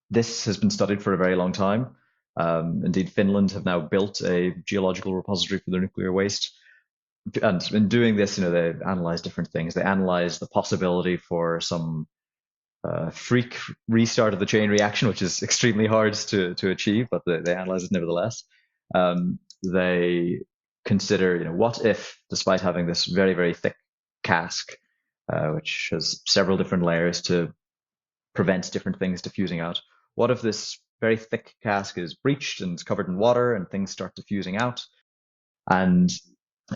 this has been studied for a very long time. Indeed, Finland have now built a geological repository for their nuclear waste. And in doing this, they analyze different things. They analyze the possibility for some freak restart of the chain reaction, which is extremely hard to achieve, but they analyze it nevertheless. They consider, what if, despite having this very, very thick cask, which has several different layers to prevent different things diffusing out, what if this very thick cask is breached and is covered in water and things start diffusing out? And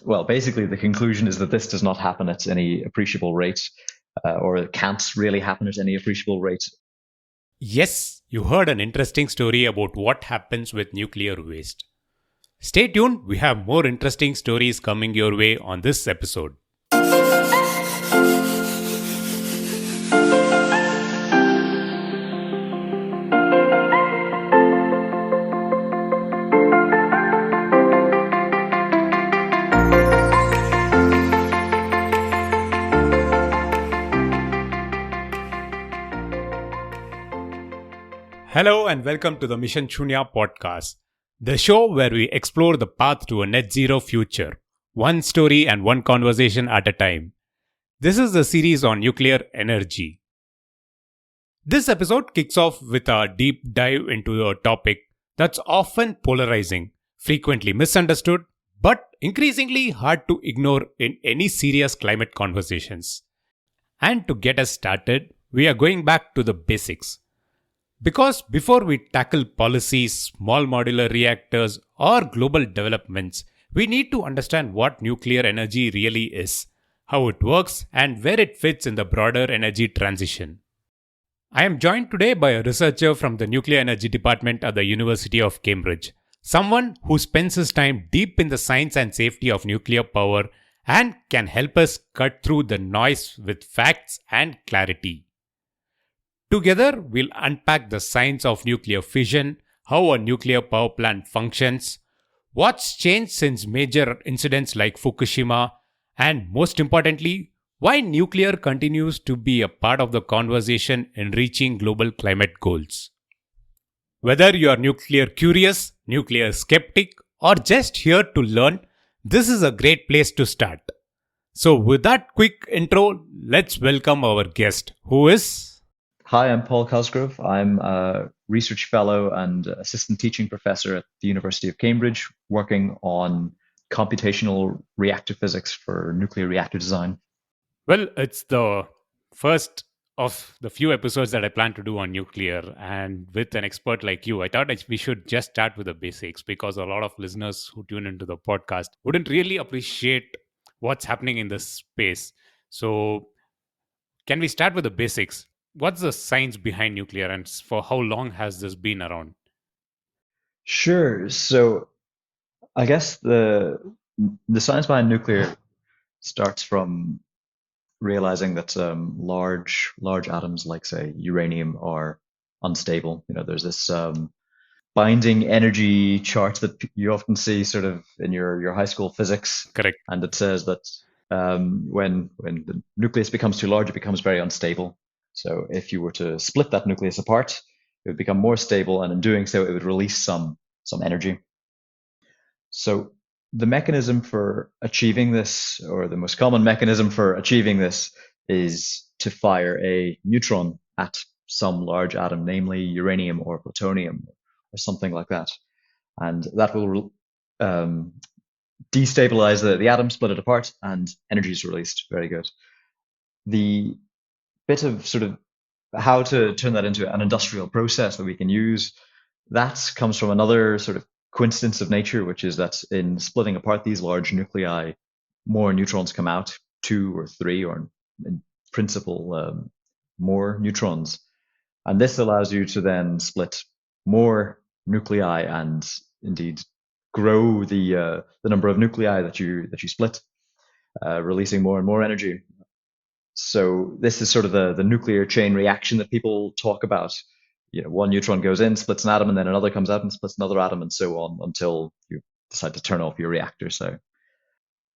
well, basically, the conclusion is that this does not happen at any appreciable rate, or it can't really happen at any appreciable rate. Yes, you heard an interesting story about what happens with nuclear waste. Stay tuned, we have more interesting stories coming your way on this episode. Hello and welcome to the Mission Shunya podcast, the show where we explore the path to a net zero future, one story and one conversation at a time. This is the series on nuclear energy. This episode kicks off with a deep dive into a topic that's often polarizing, frequently misunderstood, but increasingly hard to ignore in any serious climate conversations. And to get us started, we are going back to the basics. Because before we tackle policies, small modular reactors, or global developments, we need to understand what nuclear energy really is, how it works, and where it fits in the broader energy transition. I am joined today by a researcher from the Nuclear Energy Department at the University of Cambridge, someone who spends his time deep in the science and safety of nuclear power and can help us cut through the noise with facts and clarity. Together, we'll unpack the science of nuclear fission, how a nuclear power plant functions, what's changed since major incidents like Fukushima, and most importantly, why nuclear continues to be a part of the conversation in reaching global climate goals. Whether you are nuclear curious, nuclear skeptic, or just here to learn, this is a great place to start. So, with that quick intro, let's welcome our guest, who is. Hi, I'm Paul Cosgrove. I'm a research fellow and assistant teaching professor at the University of Cambridge, working on computational reactor physics for nuclear reactor design. Well, it's the first of the few episodes that I plan to do on nuclear, and with an expert like you, I thought we should just start with the basics because a lot of listeners who tune into the podcast wouldn't really appreciate what's happening in this space. So, can we start with the basics? What's the science behind nuclear and for how long has this been around? Sure. So I guess the science behind nuclear starts from realizing that large atoms like, say, uranium are unstable. There's this binding energy chart that you often see sort of in your high school physics. Correct. And it says that when the nucleus becomes too large, it becomes very unstable. So if you were to split that nucleus apart, it would become more stable, and in doing so, it would release some energy. So the mechanism for achieving this, or the most common mechanism for achieving this, is to fire a neutron at some large atom, namely uranium or plutonium or something like that. And that will destabilize the atom, split it apart, and energy is released. Very good. The bit of sort of how to turn that into an industrial process that we can use, that comes from another sort of coincidence of nature, which is that in splitting apart these large nuclei, more neutrons come out, 2 or 3, or in principle, more neutrons. And this allows you to then split more nuclei and indeed grow the number of nuclei that you split, releasing more and more energy. So this is sort of the nuclear chain reaction that people talk about. One neutron goes in, splits an atom, and then another comes out and splits another atom, and so on until you decide to turn off your reactor. So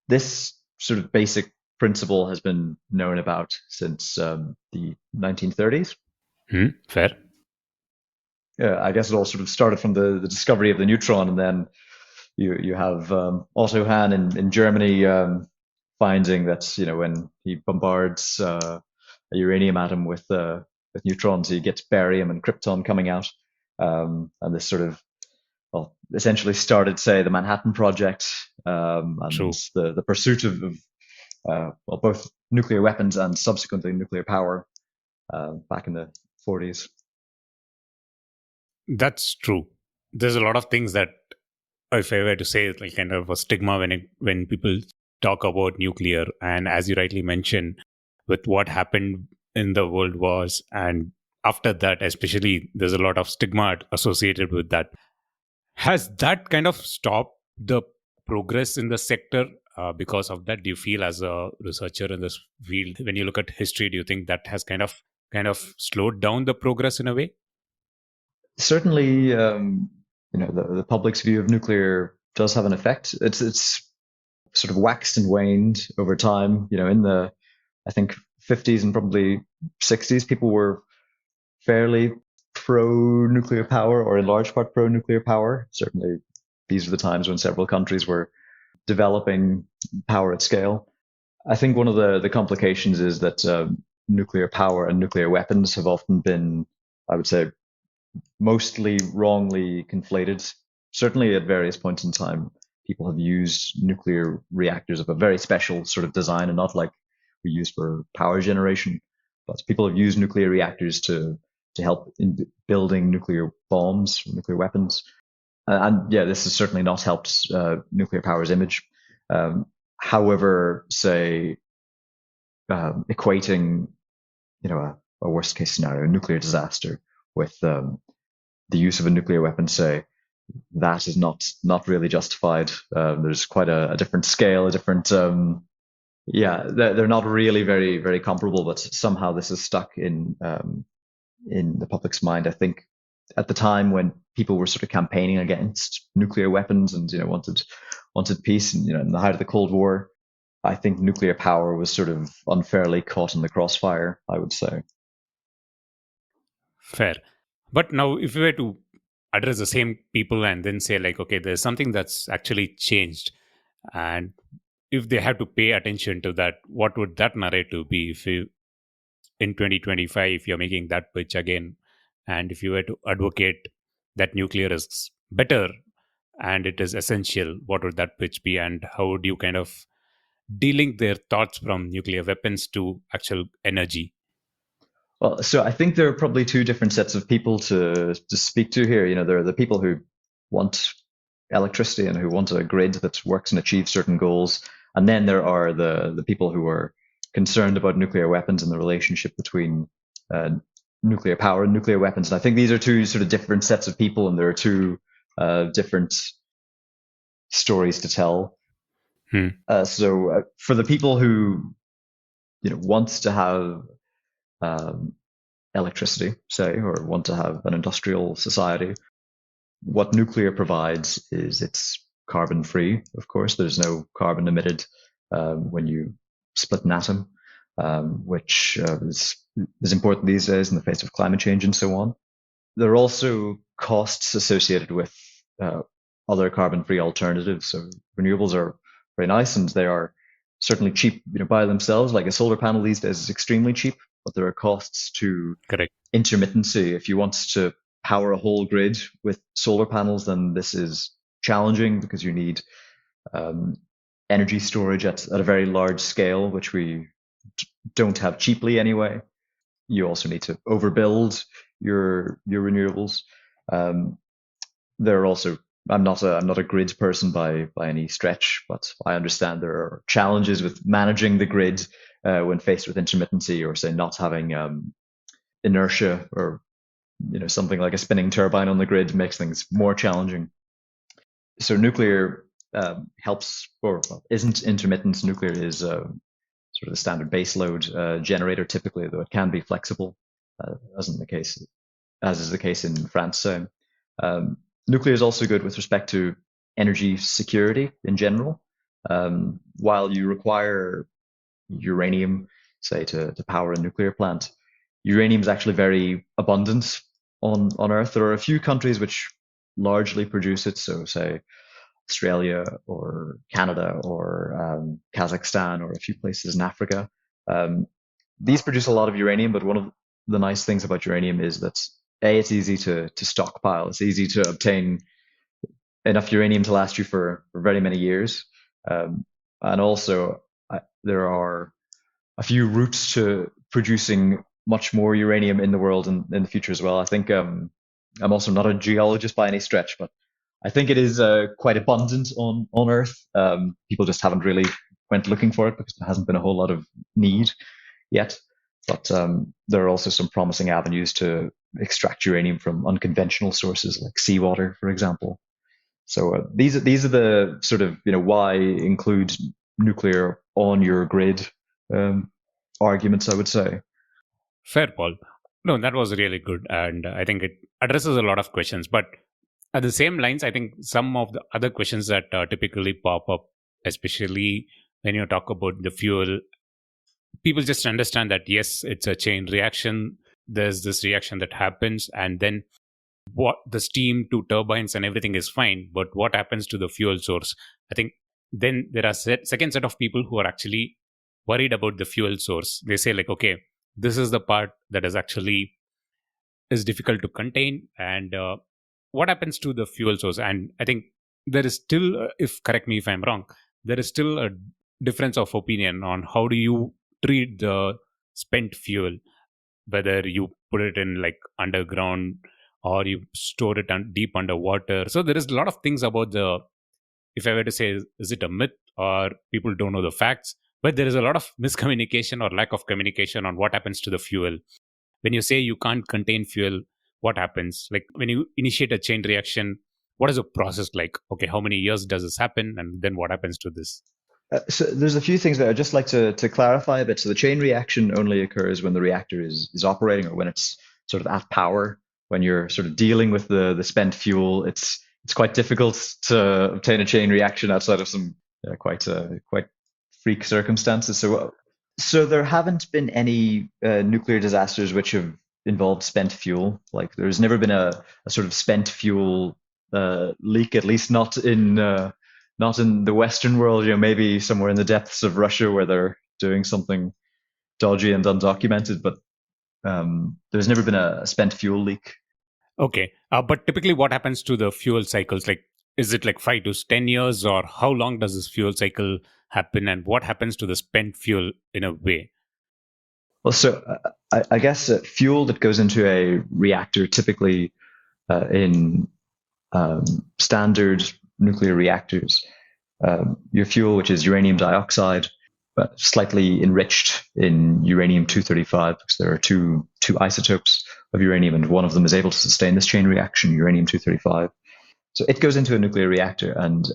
this sort of basic principle has been known about since the 1930s. Fair. Yeah, I guess it all sort of started from the discovery of the neutron, and then you have Otto Hahn in Germany finding that when he bombards a uranium atom with neutrons, he gets barium and krypton coming out, and this sort of essentially started, say, the Manhattan Project, and True. the pursuit of both nuclear weapons and subsequently nuclear power back in the 40s. That's true. There's a lot of things that, if I were to say, it's like kind of a stigma when people talk about nuclear, and as you rightly mentioned, with what happened in the world wars, and after that, especially, there's a lot of stigma associated with that. Has that kind of stopped the progress in the sector because of that? Do you feel, as a researcher in this field, when you look at history, do you think that has kind of slowed down the progress in a way? Certainly, the public's view of nuclear does have an effect. It's sort of waxed and waned over time. In the I think 50s and probably 60s, people were fairly pro nuclear power, or in large part pro nuclear power. Certainly, these are the times when several countries were developing power at scale. I think one of the complications is that nuclear power and nuclear weapons have often been, I would say, mostly wrongly conflated. Certainly, at various points in time, people have used nuclear reactors of a very special sort of design, and not like we use for power generation. But people have used nuclear reactors to help in building nuclear bombs, nuclear weapons. And yeah, this has certainly not helped nuclear power's image. However, say equating, a worst case scenario, a nuclear disaster, with the use of a nuclear weapon, say, that is not really justified. There's quite a different scale, a different they're not really very very comparable, but somehow this is stuck in the public's mind. I think at the time when people were sort of campaigning against nuclear weapons and wanted peace, and in the height of the Cold War, I think nuclear power was sort of unfairly caught in the crossfire, I would say. Fair. But now, if we were to address the same people and then say, like, okay, there's something that's actually changed, and if they have to pay attention to that, what would that narrative be? If you, in 2025, if you're making that pitch again, and if you were to advocate that nuclear is better and it is essential, what would that pitch be, and how would you kind of delink their thoughts from nuclear weapons to actual energy? Well, so I think there are probably two different sets of people to speak to here. There are the people who want electricity and who want a grid that works and achieves certain goals, and then there are the people who are concerned about nuclear weapons and the relationship between nuclear power and nuclear weapons. And I think these are two sort of different sets of people, and there are two different stories to tell. So for the people who want to have electricity, say, or want to have an industrial society, what nuclear provides is it's carbon free. Of course, there's no carbon emitted when you split an atom, which is important these days in the face of climate change and so on. There are also costs associated with other carbon-free alternatives. So renewables are very nice, and they are certainly cheap, by themselves. Like a solar panel these days is extremely cheap, but there are costs to Correct. intermittency. If you want to power a whole grid with solar panels, then this is challenging because you need energy storage at a very large scale, which we don't have cheaply anyway. You also need to overbuild your renewables. There are also, I'm not a grid person by any stretch, but I understand there are challenges with managing the grid when faced with intermittency, or say not having inertia, or something like a spinning turbine on the grid makes things more challenging. So nuclear helps, or isn't intermittent. Nuclear is sort of the standard baseload generator typically, though it can be flexible, as is the case in France. Nuclear is also good with respect to energy security in general. While you require uranium, say, to power a nuclear plant, uranium is actually very abundant on Earth. There are a few countries which largely produce it. So, say Australia or Canada or Kazakhstan or a few places in Africa. Um, these produce a lot of uranium, but one of the nice things about uranium is that it's easy to stockpile. It's easy to obtain enough uranium to last you for very many years. And also, there are a few routes to producing much more uranium in the world in the future as well. I think I'm also not a geologist by any stretch, but I think it is quite abundant on Earth. People just haven't really went looking for it because there hasn't been a whole lot of need yet. But there are also some promising avenues to extract uranium from unconventional sources like seawater, for example. So these are the sort of why include nuclear on your grid arguments, I would say. Fair, Paul. No, that was really good. And I think it addresses a lot of questions. But at the same lines, I think some of the other questions that typically pop up, especially when you talk about the fuel, people just understand that, yes, it's a chain reaction. There's this reaction that happens, and then what the steam to turbines and everything is fine. But what happens to the fuel source? I think then there are second set of people who are actually worried about the fuel source. They say like, okay, this is the part that is actually is difficult to contain, and what happens to the fuel source? And I think there is still, if correct me if I'm wrong, there is still a difference of opinion on how do you treat the spent fuel, whether you put it in like underground or you store it deep underwater. So there is a lot of things about the, if I were to say, is it a myth or people don't know the facts? But there is a lot of miscommunication or lack of communication on what happens to the fuel. When you say you can't contain fuel, what happens? Like when you initiate a chain reaction, what is the process like? Okay, how many years does this happen? And then what happens to this? So there's a few things that I'd just like to clarify a bit. So the chain reaction only occurs when the reactor is operating or when it's sort of at power. When you're sort of dealing with the spent fuel, it's quite difficult to obtain a chain reaction outside of some quite freak circumstances. So there haven't been any nuclear disasters which have involved spent fuel. Like there's never been a sort of spent fuel leak, at least not in the Western world. Maybe somewhere in the depths of Russia where they're doing something dodgy and undocumented. But there's never been a spent fuel leak. Okay, but typically, what happens to the fuel cycles? Like, is it like 5 to 10 years, or how long does this fuel cycle happen, and what happens to the spent fuel in a way? Well, so I guess fuel that goes into a reactor, typically in standard nuclear reactors, your fuel, which is uranium dioxide, slightly enriched in uranium-235, because there are two isotopes of uranium, and one of them is able to sustain this chain reaction, uranium-235. So it goes into a nuclear reactor, and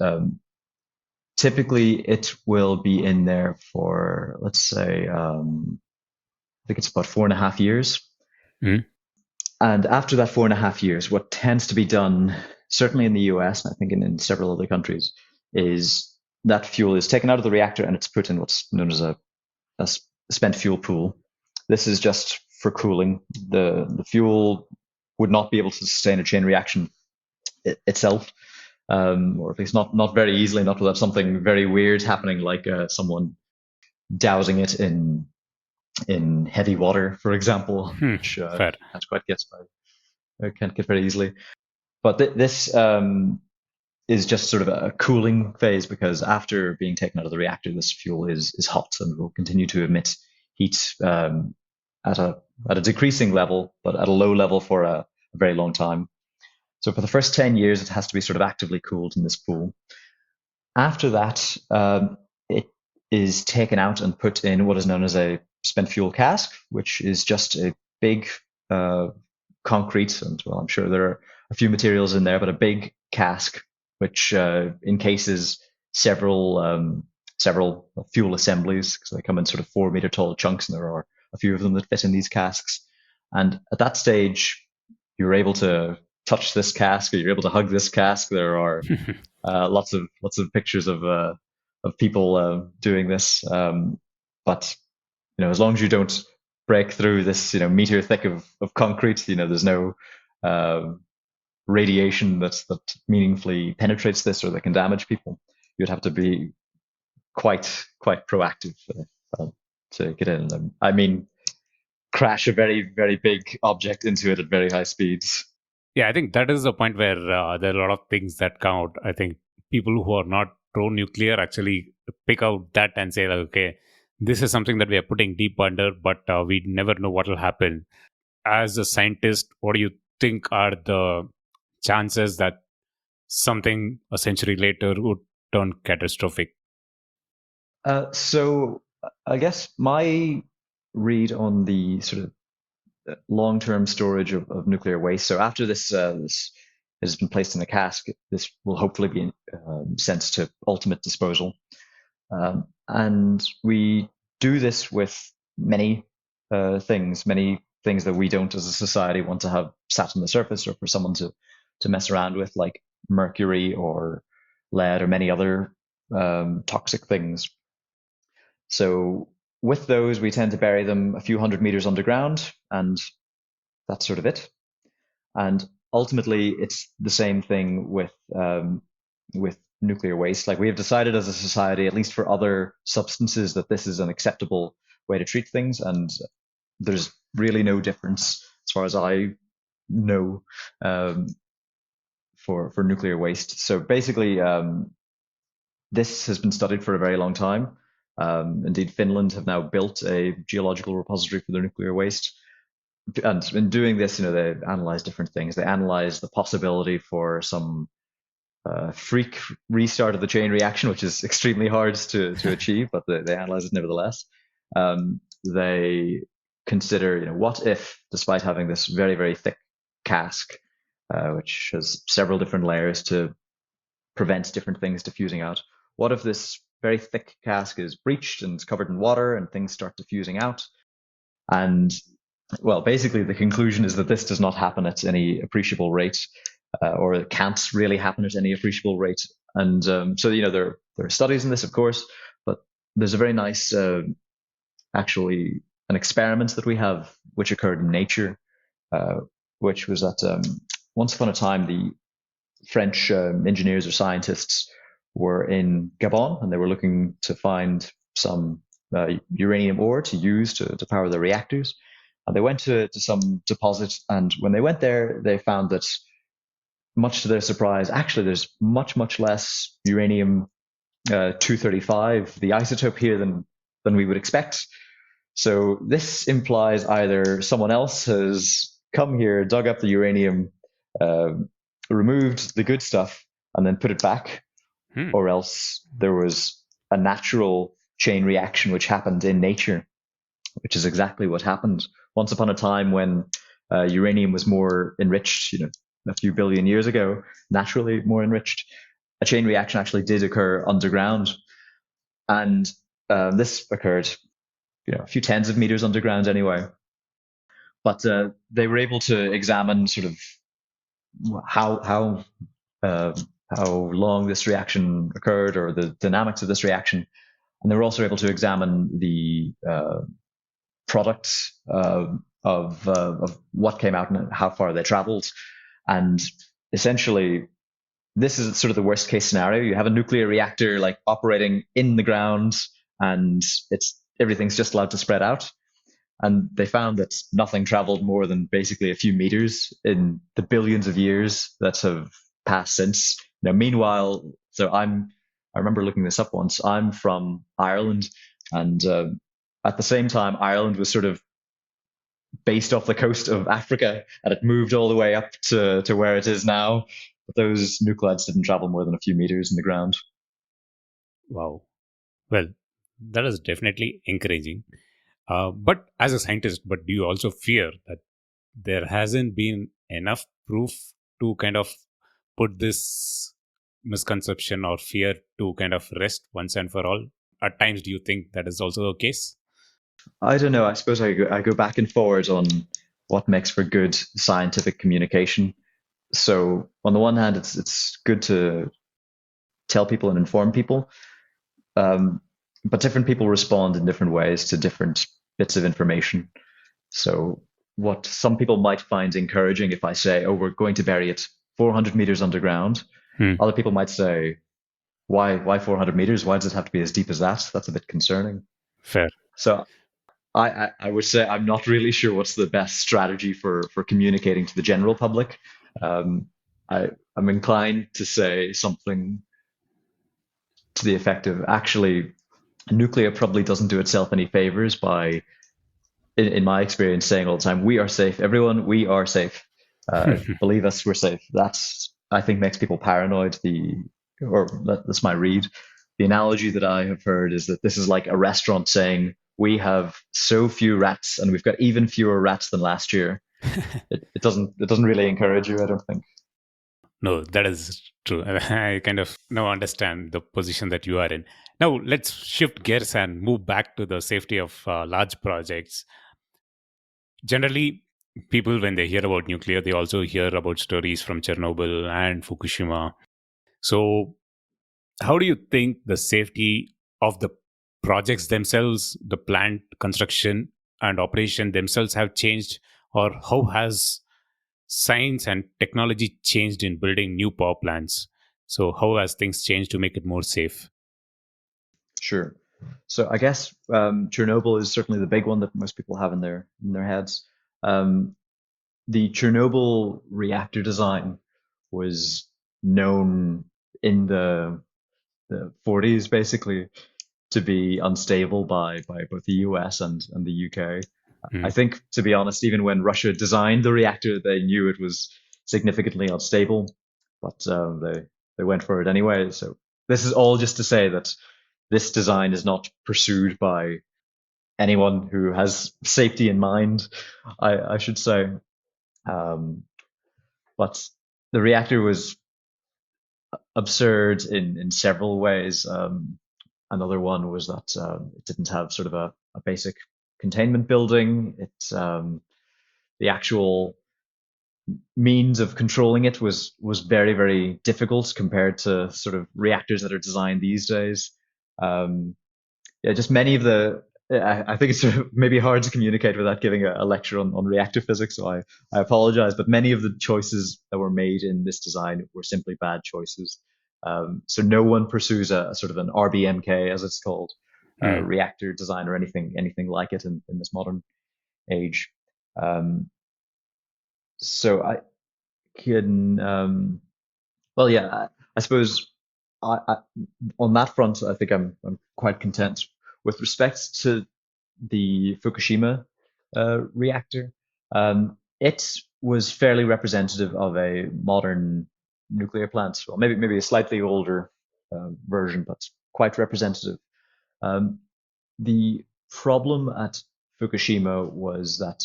typically it will be in there for, let's say, I think it's about 4.5 years. Mm. And after that 4.5 years, what tends to be done, certainly in the US, and I think in several other countries, is that fuel is taken out of the reactor and it's put in what's known as a spent fuel pool. This is just for cooling. The fuel would not be able to sustain a chain reaction itself, or at least not very easily, not without something very weird happening, like someone dousing it in heavy water, for example, which can't quite get very easily. But this is just sort of a cooling phase, because after being taken out of the reactor, this fuel is hot and will continue to emit heat at a decreasing level, but at a low level for a very long time. So for the first 10 years, it has to be sort of actively cooled in this pool. After that, it is taken out and put in what is known as a spent fuel cask, which is just a big concrete, and well, I'm sure there are a few materials in there, but a big cask which encases several fuel assemblies, because they come in sort of 4-meter tall chunks, and there are a few of them that fit in these casks. And at that stage, you're able to touch this cask, or you're able to hug this cask. There are lots of pictures of people doing this. But as long as you don't break through this meter thick of concrete, there's no radiation that meaningfully penetrates this or that can damage people, you'd have to be quite proactive to get in. I mean, crash a very very big object into it at very high speeds. Yeah, I think that is the point where there are a lot of things that come out. I think people who are not pro nuclear actually pick out that and say, like, okay, this is something that we are putting deep under, but we never know what will happen. As a scientist, what do you think are the chances that something a century later would turn catastrophic? So I guess my read on the sort of long-term storage of nuclear waste. So after this has been placed in a cask, this will hopefully be sent to ultimate disposal. And we do this with many many things that we don't as a society want to have sat on the surface or for someone to mess around with, like mercury or lead or many other toxic things. So with those, we tend to bury them a few hundred meters underground, and that's sort of it. And ultimately, it's the same thing with nuclear waste. Like, we have decided as a society, at least for other substances, that this is an acceptable way to treat things, and there's really no difference, as far as I know, for nuclear waste. So basically, this has been studied for a very long time. Indeed, Finland have now built a geological repository for their nuclear waste. And in doing this, they analyze different things. They analyze the possibility for some freak restart of the chain reaction, which is extremely hard to achieve, but they analyze it nevertheless. They consider, what if, despite having this very, very thick cask, which has several different layers to prevent different things diffusing out, what if this very thick cask is breached and covered in water and things start diffusing out? And well, basically the conclusion is that this does not happen at any appreciable rate, or it can't really happen at any appreciable rate. And so, there are studies in this, of course, but there's a very nice, actually, an experiment that we have which occurred in nature, which was that once upon a time, the French engineers or scientists were in Gabon, and they were looking to find some uranium ore to use to power their reactors. And they went to some deposit, and when they went there, they found that, much to their surprise, actually there's much less uranium 235, the isotope here, than we would expect. So this implies either someone else has come here, dug up the uranium, removed the good stuff, and then put it back, or else there was a natural chain reaction which happened in nature, which is exactly what happened. Once upon a time, when uranium was more enriched, a few billion years ago, naturally more enriched, a chain reaction actually did occur underground. And this occurred, a few tens of meters underground anyway. But they were able to examine sort of how long this reaction occurred, or the dynamics of this reaction. And they were also able to examine the products of what came out and how far they traveled. And essentially, this is sort of the worst case scenario. You have a nuclear reactor like operating in the ground, and everything's just allowed to spread out. And they found that nothing traveled more than basically a few meters in the billions of years that have passed since. Meanwhile, so I remember looking this up once. I'm from Ireland, and at the same time, Ireland was sort of based off the coast of Africa, and it moved all the way up to where it is now. But those nuclides didn't travel more than a few meters in the ground. Wow. Well, that is definitely encouraging. But as a scientist, do you also fear that there hasn't been enough proof to kind of put this misconception or fear to kind of rest once and for all? At times, do you think that is also the case? I don't know. I suppose I go back and forward on what makes for good scientific communication. So on the one hand, it's good to tell people and inform people, but different people respond in different ways to different bits of information. So what some people might find encouraging if I say, oh, we're going to bury it 400 meters underground. Hmm. Other people might say, why 400 meters? Why does it have to be as deep as that? That's a bit concerning. Fair. So I would say I'm not really sure what's the best strategy for communicating to the general public. Um, I'm inclined to say something to the effect of actually, nuclear probably doesn't do itself any favors by, in my experience, saying all the time, we are safe. Everyone, we are safe. Believe us, we're safe. That's, I think, makes people paranoid. That's my read. The analogy that I have heard is that this is like a restaurant saying, we have so few rats and we've got even fewer rats than last year. It doesn't really encourage you, I don't think. No, that is true. I kind of now understand the position that you are in. Now, let's shift gears and move back to the safety of large projects. Generally, people, when they hear about nuclear, they also hear about stories from Chernobyl and Fukushima. So, how do you think the safety of the projects themselves, the plant construction and operation themselves have changed, or how has science and technology changed in building new power plants? So, how has things changed to make it more safe? Sure. So I guess Chernobyl is certainly the big one that most people have in their heads. Um, the Chernobyl reactor design was known in the 40s basically to be unstable by both the US and the UK. I Mm. think, to be honest, even when Russia designed the reactor, they knew it was significantly unstable, but they went for it anyway. So this is all just to say that this design is not pursued by anyone who has safety in mind, I should say. Um, but the reactor was absurd in several ways. Another one was that it didn't have sort of a basic containment building. The actual means of controlling it was very, very difficult compared to sort of reactors that are designed these days. Um, yeah, just many of the. I think it's sort of maybe hard to communicate without giving a lecture on reactor physics, so I apologize. But many of the choices that were made in this design were simply bad choices. So no one pursues a sort of an RBMK, as it's called, Mm. reactor design or anything like it in this modern age. Um, so I can, well, yeah, I suppose I, on that front, I think I'm quite content. With respect to the Fukushima reactor, it was fairly representative of a modern nuclear plant. Well, maybe a slightly older version, but quite representative. Um, the problem at Fukushima was that,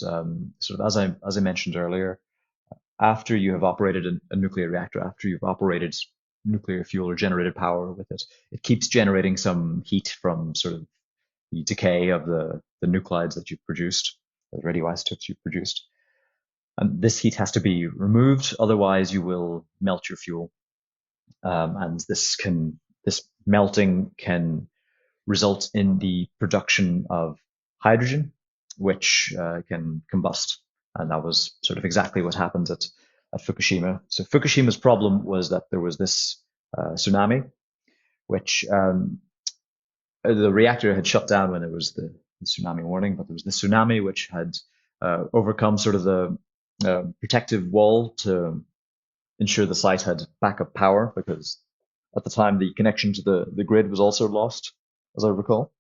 sort of as I mentioned earlier, after you have operated a nuclear reactor, after you've operated nuclear fuel or generated power with it, it keeps generating some heat from sort of the decay of the nuclides that you've produced, the radioisotopes you've produced. And this heat has to be removed, otherwise you will melt your fuel. And this melting can result in the production of hydrogen, which can combust. And that was sort of exactly what happened at Fukushima. So Fukushima's problem was that there was this tsunami, which the reactor had shut down when it was the tsunami warning, but there was the tsunami which had overcome sort of the protective wall to ensure the site had backup power, because at the time the connection to the grid was also lost, as I recall.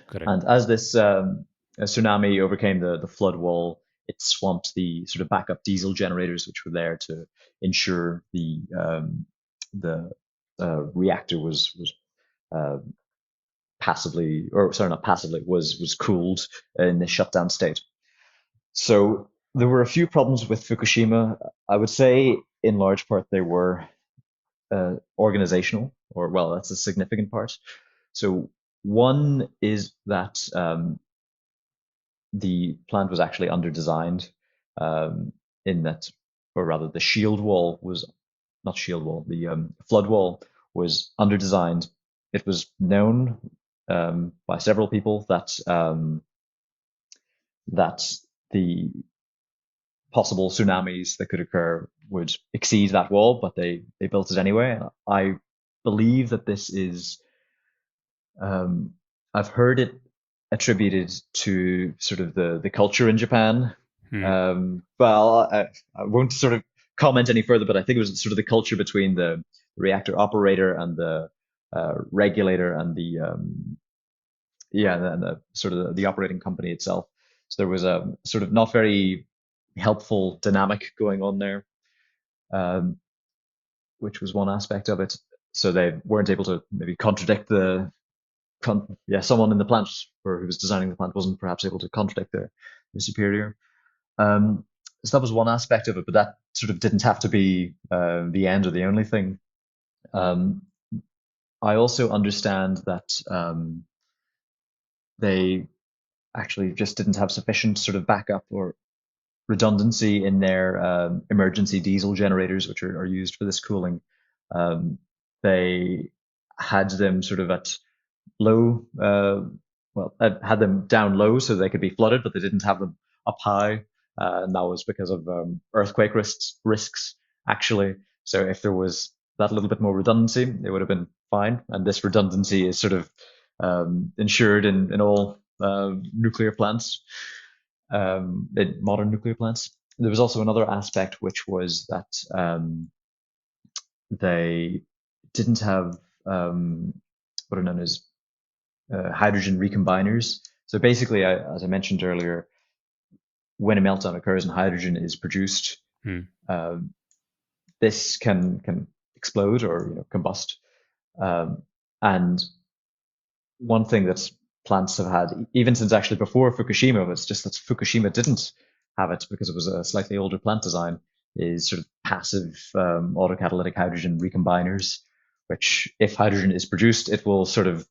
Correct. And as this tsunami overcame the flood wall, it swamped the sort of backup diesel generators which were there to ensure the reactor was uh, passively, or sorry, not passively, was cooled in the shutdown state. So there were a few problems with Fukushima. I would say, in large part, they were organizational, or well, that's a significant part. So one is that the plant was actually under-designed, in that, or rather, the shield wall was not shield wall, the flood wall was under-designed. It was known by several people that the possible tsunamis that could occur would exceed that wall, but they built it anyway. I believe that this is, um, I've heard it attributed to sort of the culture in Japan. Hmm. I won't sort of comment any further, but I think it was sort of the culture between the reactor operator and the regulator and the sort of the operating company itself. So there was a sort of not very helpful dynamic going on there, um, which was one aspect of it. So they weren't able to maybe contradict someone in the plant or who was designing the plant wasn't perhaps able to contradict their superior. So that was one aspect of it, but that sort of didn't have to be the end or the only thing. Um, I also understand that they actually just didn't have sufficient sort of backup or redundancy in their emergency diesel generators, which are used for this cooling. They had them sort of at low, had them down low so they could be flooded, but they didn't have them up high. And that was because of earthquake risks, actually. So if there was that little bit more redundancy, it would have been fine. And this redundancy is sort of ensured in all nuclear plants, in modern nuclear plants. There was also another aspect, which was that they didn't have what are known as hydrogen recombiners. So basically, as I mentioned earlier, when a meltdown occurs and hydrogen is produced, this can explode or combust. And one thing that plants have had, even since actually before Fukushima, it's just that Fukushima didn't have it because it was a slightly older plant design, is sort of passive autocatalytic hydrogen recombiners, which if hydrogen is produced, it will sort of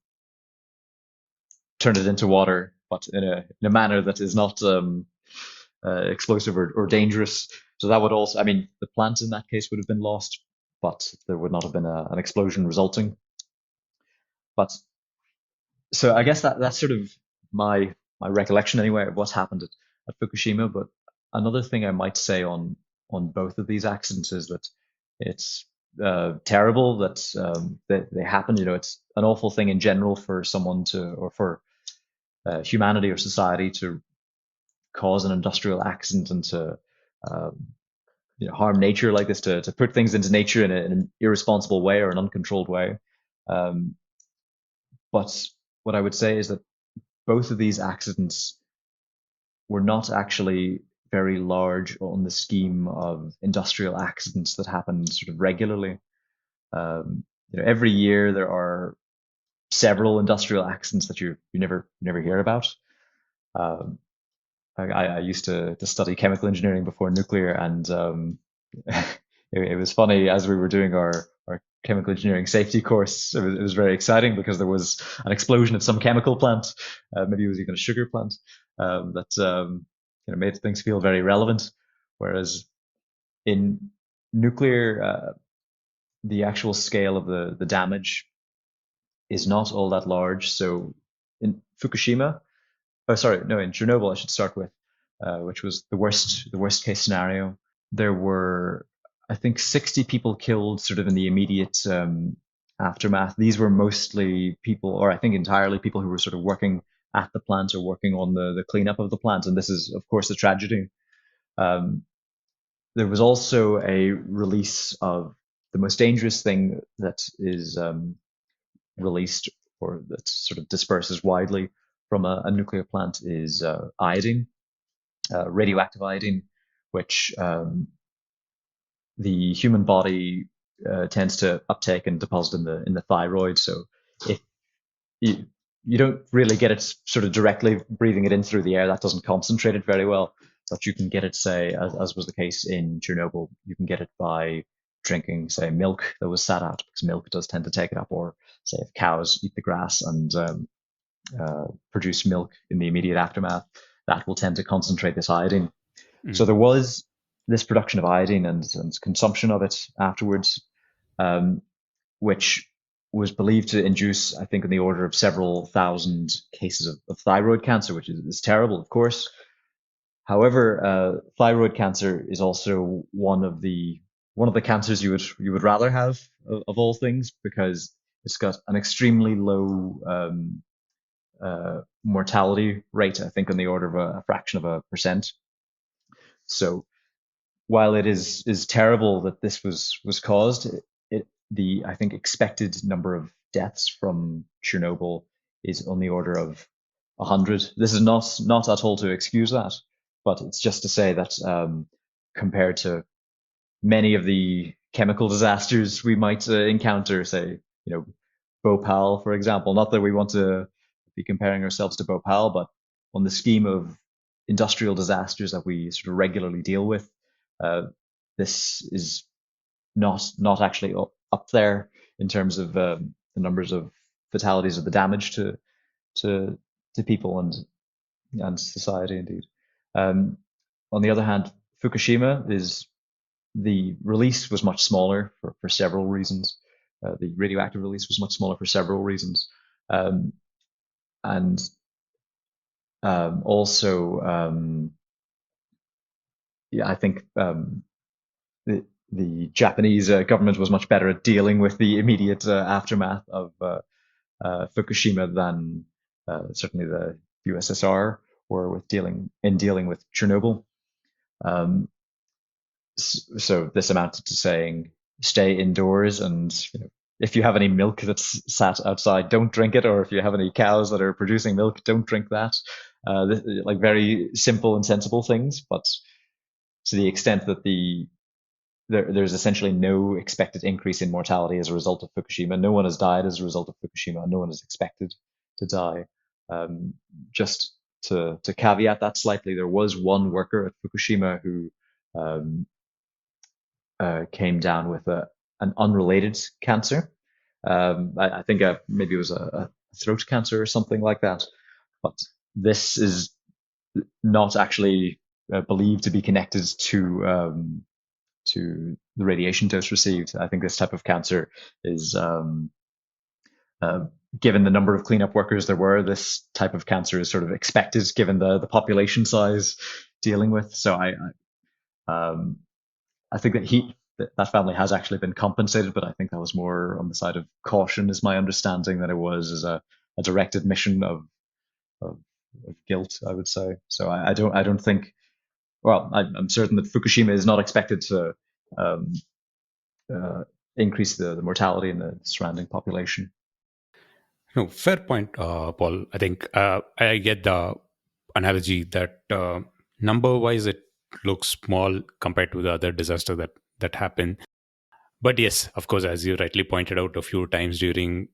turn it into water, but in a manner that is not explosive or dangerous. So that would also, I mean, the plant in that case would have been lost, but there would not have been an explosion resulting. But so I guess that's sort of my recollection anyway of what's happened at Fukushima. But another thing I might say on both of these accidents is that it's terrible that they happen. It's an awful thing in general for someone or for humanity or society to cause an industrial accident and to harm nature like this, to put things into nature in an irresponsible way or an uncontrolled way. But what I would say is that both of these accidents were not actually very large on the scheme of industrial accidents that happen sort of regularly. Every year there are several industrial accidents that you never hear about. I used to study chemical engineering before nuclear, and it was funny as we were doing our chemical engineering safety course. It was very exciting because there was an explosion at some chemical plant, maybe it was even a sugar plant, that made things feel very relevant. Whereas in nuclear, the actual scale of the damage is not all that large. So in Fukushima, in Chernobyl, I should start with, which was the worst case scenario. There were, I think, 60 people killed sort of in the immediate aftermath. These were mostly people, or I think entirely people who were sort of working at the plant or working on the cleanup of the plant. And this is, of course, a tragedy. There was also a release of the most dangerous thing that is released or that sort of disperses widely from a nuclear plant is iodine, radioactive iodine, which the human body tends to uptake and deposit in the thyroid. So if you don't really get it sort of directly breathing it in through the air, that doesn't concentrate it very well. But you can get it, say, as was the case in Chernobyl, you can get it by drinking, say, milk that was sat out, because milk does tend to take it up, or say if cows eat the grass and produce milk in the immediate aftermath, that will tend to concentrate this iodine. So there was this production of iodine and consumption of it afterwards, which was believed to induce, I think, in the order of several thousand cases of thyroid cancer, which is terrible, of course. However, thyroid cancer is also one of the cancers you would rather have of all things, because it's got an extremely low mortality rate, I think, on the order of a fraction of a percent. So while it is terrible that this was caused, the I think expected number of deaths from Chernobyl is on the order of 100. This is not at all to excuse that, but it's just to say that compared to many of the chemical disasters we might encounter, say, you know, Bhopal, for example. Not that we want to be comparing ourselves to Bhopal, but on the scheme of industrial disasters that we sort of regularly deal with, uh, this is not actually up there in terms of the numbers of fatalities or the damage to people and society, indeed. Um, on the other hand, Fukushima is the release was much smaller for several reasons. The radioactive release was much smaller for several reasons, um, and also, yeah, I think the Japanese government was much better at dealing with the immediate aftermath of Fukushima than certainly the USSR were with dealing with Chernobyl. Um, so this amounted to saying stay indoors, and if you have any milk that's sat outside, don't drink it, or if you have any cows that are producing milk, don't drink that. Like very simple and sensible things, but to the extent that there's essentially no expected increase in mortality as a result of Fukushima. No one has died as a result of Fukushima. No one is expected to die. Just to caveat that slightly, there was one worker at Fukushima who um, came down with an unrelated cancer. I think maybe it was a throat cancer or something like that. But this is not actually believed to be connected to the radiation dose received. I think this type of cancer is, uh, given the number of cleanup workers there were, this type of cancer is sort of expected given the population size dealing with. So I think that family has actually been compensated, but I think that was more on the side of caution, is my understanding, than it was as a direct admission of, of guilt, I would say. So I don't think. Well, I'm certain that Fukushima is not expected to um, increase the mortality in the surrounding population. No, fair point, Paul. I think I get the analogy that number wise it looks small compared to the other disaster that happened. But yes, of course, as you rightly pointed out a few times during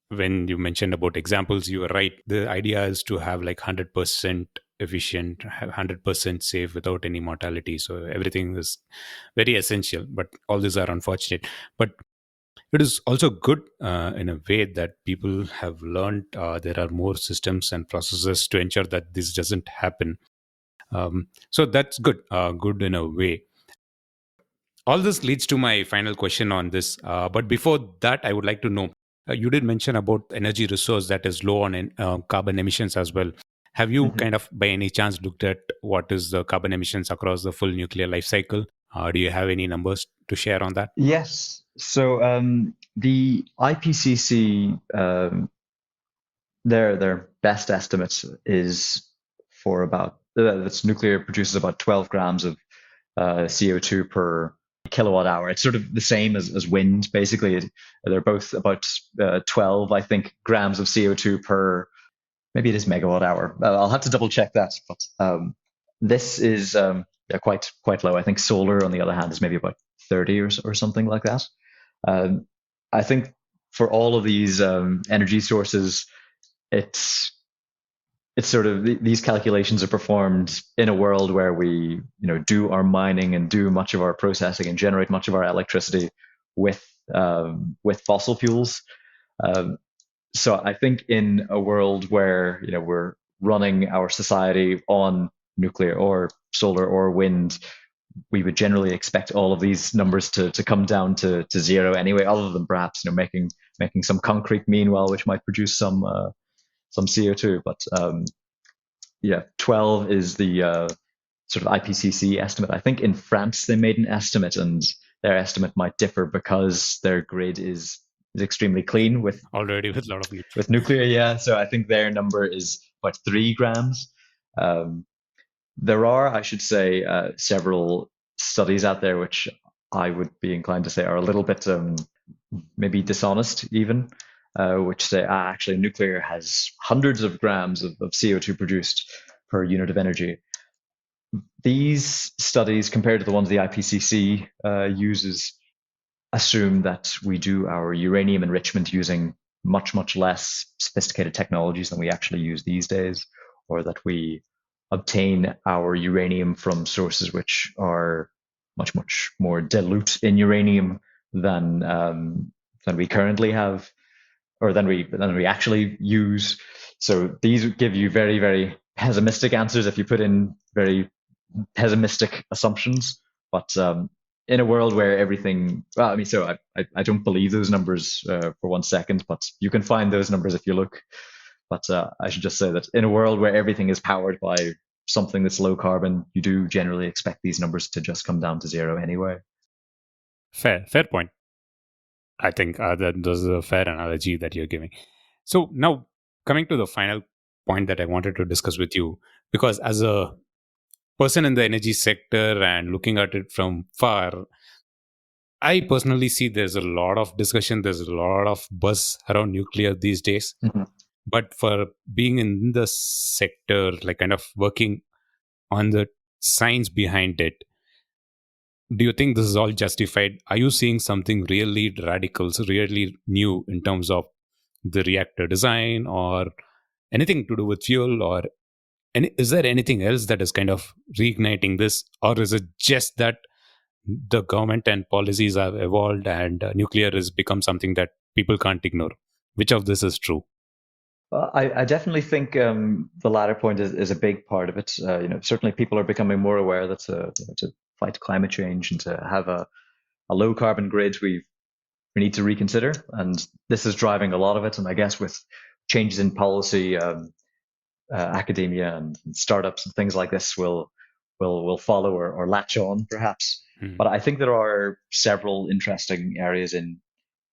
when you mentioned about examples, you were right. The idea is to have like 100% efficient, have 100% safe without any mortality. So everything is very essential, but all these are unfortunate. But it is also good in a way that people have learned there are more systems and processes to ensure that this doesn't happen. So that's good, good in a way. All this leads to my final question on this. But before that, I would like to know, you did mention about energy resource that is low on carbon emissions as well. Have you Mhm. kind of, by any chance, looked at what is the carbon emissions across the full nuclear life cycle? Do you have any numbers to share on that? Yes. So the IPCC, their best estimate is for about that's nuclear produces about 12 grams of CO2 per kilowatt hour. It's sort of the same as wind, basically. They're both about 12, I think, grams of CO2 per. Maybe it is megawatt hour. I'll have to double check that. But this is yeah, quite low. I think solar, on the other hand, is maybe about 30 or something like that. Um, I think for all of these energy sources, it's sort of these calculations are performed in a world where we do our mining and do much of our processing and generate much of our electricity with fossil fuels. Um, so I think in a world where we're running our society on nuclear or solar or wind, we would generally expect all of these numbers to come down to zero anyway, other than perhaps making some concrete meanwhile, which might produce some CO2. But yeah, 12 is the sort of IPCC estimate. I think in France they made an estimate, and their estimate might differ because their grid is extremely clean Already with a lot of with nuclear. Yeah, so I think their number is about 3 grams. Um, there are, I should say, several studies out there which I would be inclined to say are a little bit maybe dishonest, even, which say actually nuclear has hundreds of grams of CO2 produced per unit of energy. These studies, compared to the ones the IPCC uses, assume that we do our uranium enrichment using much, much less sophisticated technologies than we actually use these days, or that we obtain our uranium from sources which are much, much more dilute in uranium than we currently have, or than we actually use. So these give you very, very pessimistic answers if you put in very pessimistic assumptions. But in a world where everything, well, I mean, so I don't believe those numbers for 1 second, but you can find those numbers if you look. But I should just say that in a world where everything is powered by something that's low carbon, you do generally expect these numbers to just come down to zero anyway. fair point. I think that those are a fair analogy that you're giving. So now coming to the final point that I wanted to discuss with you, because as a person in the energy sector and looking at it from far, I personally see there's a lot of discussion, there's a lot of buzz around nuclear these days. Mm-hmm. But for being in the sector, like kind of working on the science behind it, do you think this is all justified? Are you seeing something really radical, so really new in terms of the reactor design or anything to do with fuel, or is there anything else that is kind of reigniting this, or is it just that the government and policies have evolved and nuclear has become something that people can't ignore? Which of this is true? Well, I definitely think the latter point is a big part of it. Certainly people are becoming more aware that to fight climate change and to have a low carbon grid, we need to reconsider. And this is driving a lot of it. And I guess with changes in policy, academia and startups and things like this will follow or latch on perhaps. Hmm. But I think there are several interesting areas in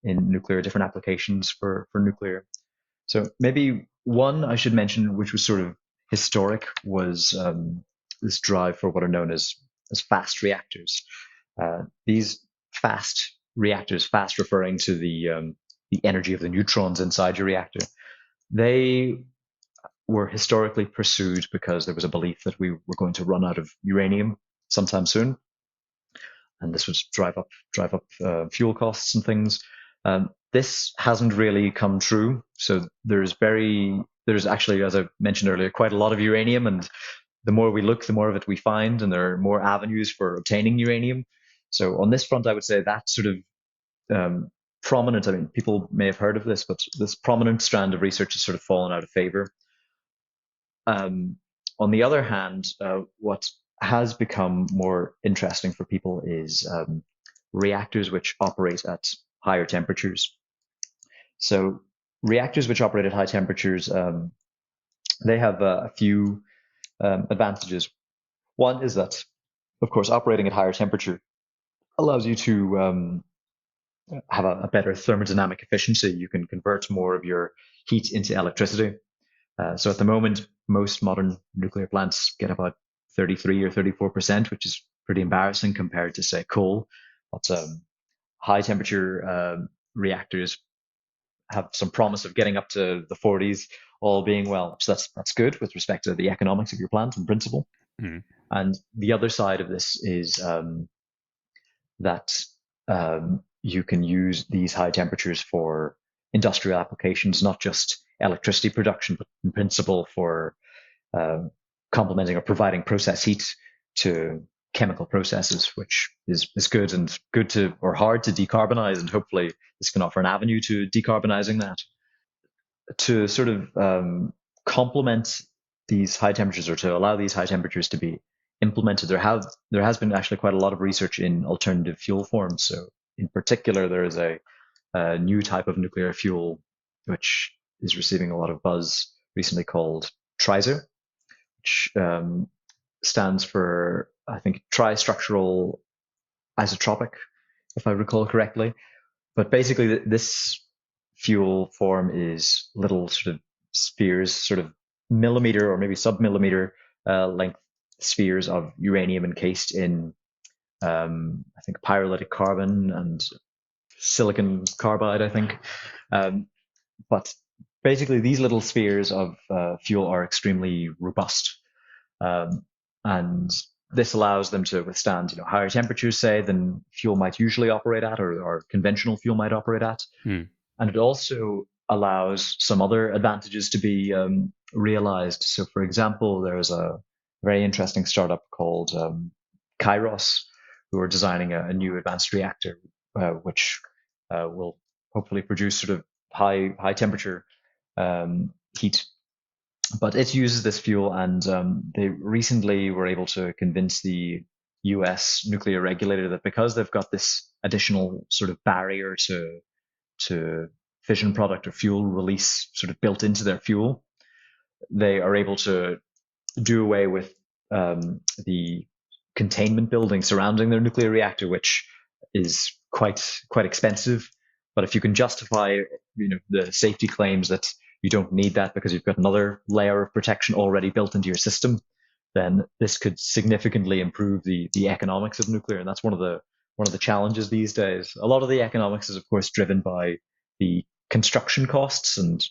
nuclear, different applications for nuclear. So maybe one I should mention, which was sort of historic, was this drive for what are known as fast reactors. These fast reactors, fast referring to the energy of the neutrons inside your reactor, they were historically pursued because there was a belief that we were going to run out of uranium sometime soon, and this would drive up fuel costs and things. This hasn't really come true. So there's actually, as I mentioned earlier, quite a lot of uranium, and the more we look, the more of it we find, and there are more avenues for obtaining uranium. So on this front, I would say that sort of prominent, I mean, people may have heard of this, but this prominent strand of research has sort of fallen out of favor. On the other hand, what has become more interesting for people is reactors which operate at higher temperatures. So reactors which operate at high temperatures, they have a few advantages. One is that, of course, operating at higher temperature allows you to have a better thermodynamic efficiency. You can convert more of your heat into electricity. So at the moment, most modern nuclear plants get about 33 or 34%, which is pretty embarrassing compared to, say, coal. But high temperature reactors have some promise of getting up to the 40s, all being well. So that's good with respect to the economics of your plant in principle. Mm. And the other side of this is that you can use these high temperatures for industrial applications, not just electricity production, but in principle for complementing or providing process heat to chemical processes, which is good and good to, or hard to decarbonize. And hopefully this can offer an avenue to decarbonizing that. To sort of complement these high temperatures, or to allow these high temperatures to be implemented, there has been actually quite a lot of research in alternative fuel forms. So in particular, there is a new type of nuclear fuel which is receiving a lot of buzz recently called trizer, which stands for, I think, tristructural isotropic, if I recall correctly. But basically, this fuel form is little sort of spheres, sort of millimeter or maybe sub-millimeter length spheres of uranium encased in, I think, pyrolytic carbon and silicon carbide, I think. But basically, these little spheres of fuel are extremely robust. And this allows them to withstand, higher temperatures, say, than fuel might usually operate at, or conventional fuel might operate at. And it also allows some other advantages to be realized. So, for example, there's a very interesting startup called Kairos, who are designing a new advanced reactor, which will hopefully produce sort of high temperature heat. But it uses this fuel, and they recently were able to convince the US nuclear regulator that because they've got this additional sort of barrier to fission product or fuel release sort of built into their fuel, they are able to do away with the containment building surrounding their nuclear reactor, which is quite expensive. But if you can justify, the safety claims that you don't need that because you've got another layer of protection already built into your system, then this could significantly improve the economics of nuclear. And that's one of the challenges these days. A lot of the economics is, of course, driven by the construction costs and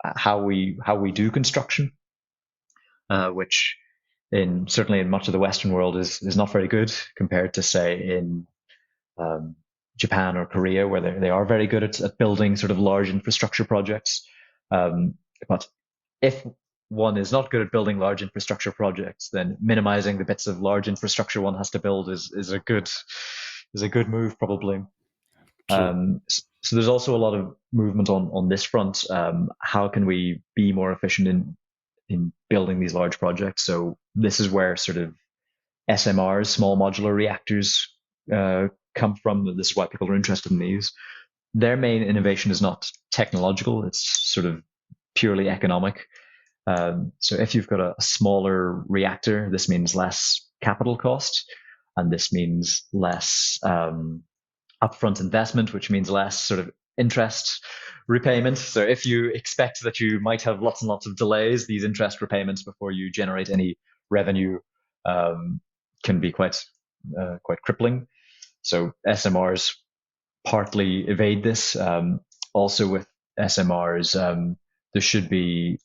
how we do construction, which certainly in much of the Western world is not very good compared to, say, in Japan or Korea, where they are very good at building sort of large infrastructure projects. But if one is not good at building large infrastructure projects, then minimizing the bits of large infrastructure one has to build is a good move, probably. So there's also a lot of movement on this front. How can we be more efficient in building these large projects? So this is where sort of SMRs, small modular reactors, come from. This is why people are interested in these. Their main innovation is not technological; it's sort of purely economic. So if you've got a smaller reactor, this means less capital cost, and this means less upfront investment, which means less sort of interest repayment. So if you expect that you might have lots and lots of delays, these interest repayments before you generate any revenue can be quite crippling. So SMRs partly evade this. Also with SMRs, there should be,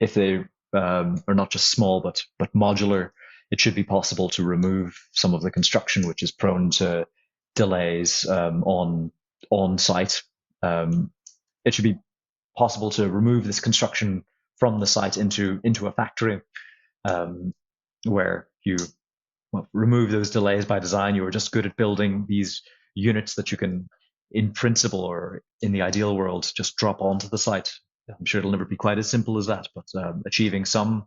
if they are not just small but modular, it should be possible to remove some of the construction which is prone to delays on site. It should be possible to remove this construction from the site into a factory, where you remove those delays by design. You are just good at building these units that you can, in principle or in the ideal world, just drop onto the site. I'm sure it'll never be quite as simple as that, but achieving some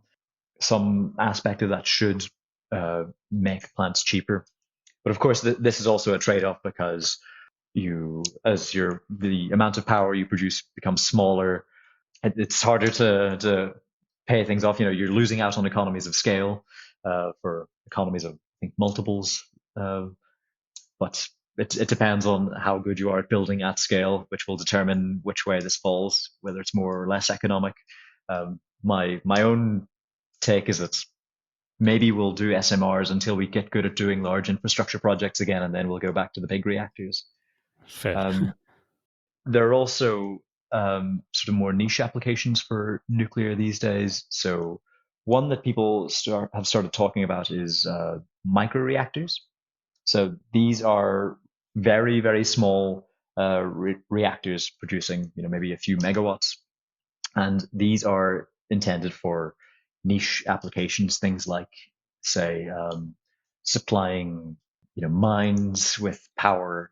aspect of that should make plants cheaper. But of course, this is also a trade-off, because the amount of power you produce becomes smaller, it's harder to pay things off. You're losing out on economies of scale for economies of, I think, multiples. But it depends on how good you are at building at scale, which will determine which way this falls, whether it's more or less economic. My own take is that maybe we'll do SMRs until we get good at doing large infrastructure projects again, and then we'll go back to the big reactors. Fair. There are also sort of more niche applications for nuclear these days. So one that people have started talking about is microreactors. So these are very, very small reactors producing, maybe a few megawatts, and these are intended for niche applications. Things like, say, supplying, mines with power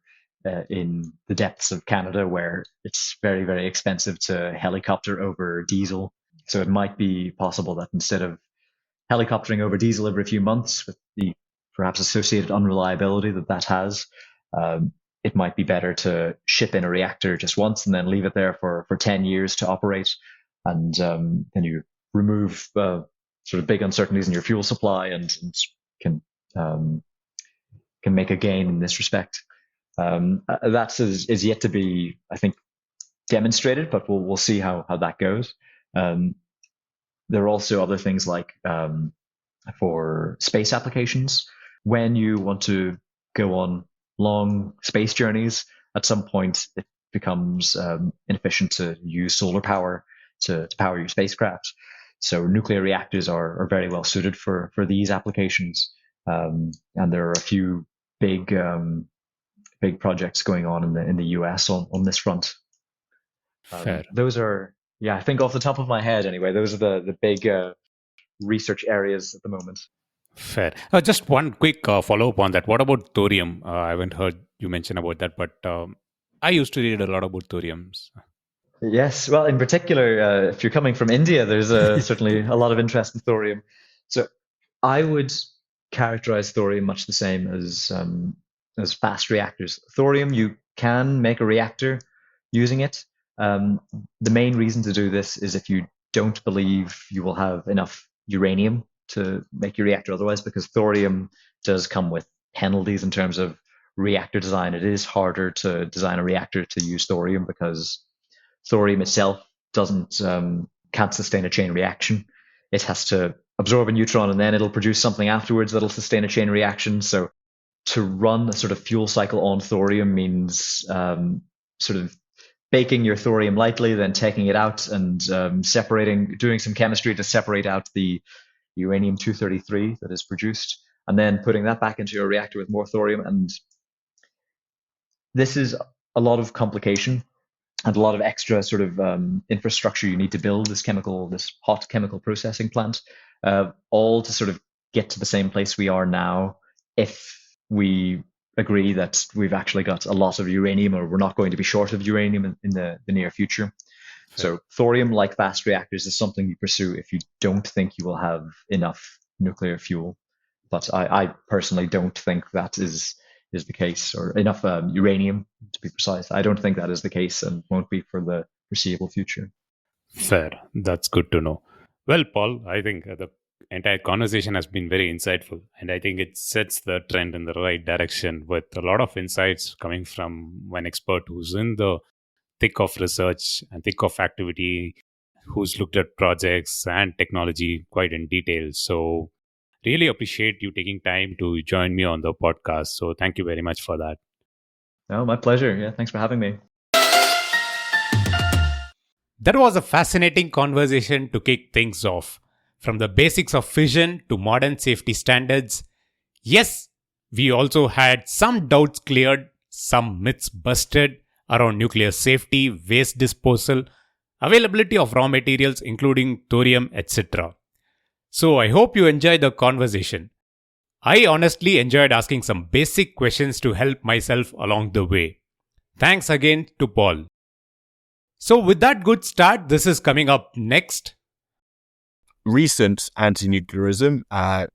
in the depths of Canada, where it's very, very expensive to helicopter over diesel. So it might be possible that instead of helicoptering over diesel every few months, with the perhaps associated unreliability that has, it might be better to ship in a reactor just once and then leave it there for 10 years to operate. And then you remove sort of big uncertainties in your fuel supply and can um, can make a gain in this respect. That is yet to be, I think, demonstrated, but we'll see how that goes. There are also other things like for space applications. When you want to go on long space journeys, at some point it becomes inefficient to use solar power to power your spacecraft. So nuclear reactors are very well suited for these applications. And there are a few big projects going on in the US on this front. Fair. Those are, yeah, I think off the top of my head anyway, those are the big research areas at the moment. Fair. Just one quick follow up on that. What about thorium? I haven't heard you mention about that, but I used to read a lot about thoriums. Yes, well, in particular, if you're coming from India, there's certainly a lot of interest in thorium. So I would characterize thorium much the same as fast reactors. Thorium, you can make a reactor using it. The main reason to do this is if you don't believe you will have enough uranium to make your reactor otherwise, because thorium does come with penalties in terms of reactor design. It is harder to design a reactor to use thorium because thorium itself can't sustain a chain reaction. It has to absorb a neutron and then it'll produce something afterwards that'll sustain a chain reaction. So to run a sort of fuel cycle on thorium means sort of baking your thorium lightly, then taking it out and doing some chemistry to separate out the uranium-233 that is produced, and then putting that back into your reactor with more thorium. And this is a lot of complication and a lot of extra sort of infrastructure you need to build this hot chemical processing plant, all to sort of get to the same place we are now if we agree that we've actually got a lot of uranium, or we're not going to be short of uranium in the near future. Okay. So thorium, like fast reactors, is something you pursue if you don't think you will have enough nuclear fuel. But I personally don't think that is the case, or enough uranium, to be precise. I don't think that is the case and won't be for the foreseeable future. Fair. That's good to know. Well, Paul, I think the entire conversation has been very insightful, and I think it sets the trend in the right direction with a lot of insights coming from an expert who's in the thick of research and thick of activity, who's looked at projects and technology quite in detail. So really appreciate you taking time to join me on the podcast. So thank you very much for that. Oh, my pleasure. Yeah, thanks for having me. That was a fascinating conversation to kick things off. From the basics of fission to modern safety standards. Yes, we also had some doubts cleared, some myths busted around nuclear safety, waste disposal, availability of raw materials including thorium, etc. So I hope you enjoyed the conversation. I honestly enjoyed asking some basic questions to help myself along the way. Thanks again to Paul. So with that good start, this is coming up next. Recent anti-nuclearism has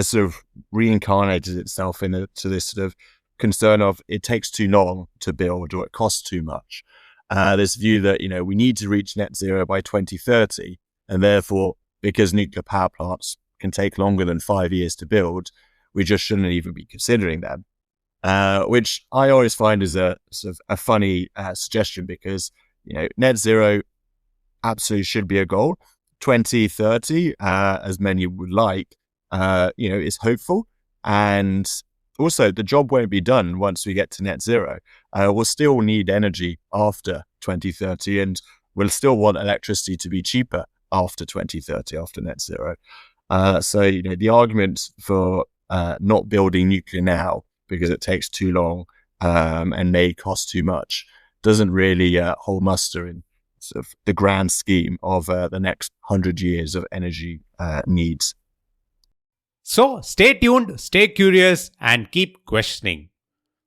sort of reincarnated itself into this sort of concern of it takes too long to build or it costs too much. This view that, we need to reach net zero by 2030, and therefore, because nuclear power plants can take longer than 5 years to build, we just shouldn't even be considering them. Which I always find is a sort of a funny suggestion, because, net zero absolutely should be a goal. 2030, as many would like, is hopeful. And also, the job won't be done once we get to net zero. We'll still need energy after 2030, and we'll still want electricity to be cheaper after 2030, after net zero. So, the argument for not building nuclear now because it takes too long and may cost too much doesn't really hold muster in sort of the grand scheme of the next 100 years of energy needs. So stay tuned, stay curious, and keep questioning.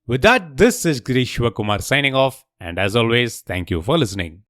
With that, this is Girish Shivakumar signing off, and as always, thank you for listening.